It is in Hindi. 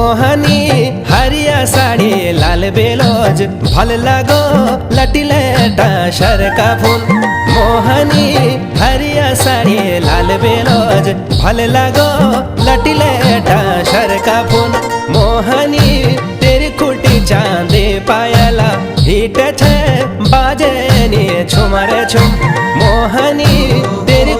मोहनी हरिया साड़ी लाल बेलोज भल लगो लटिले डाशर का फूल। मोहनी हरिया साड़ी लाल बेलोज भल लगो लटिले डाशर का फूल। मोहनी तेरी खुटी चांदी पायला हिट छे बाजे नी छुमरे छुम। मोहनी तेरी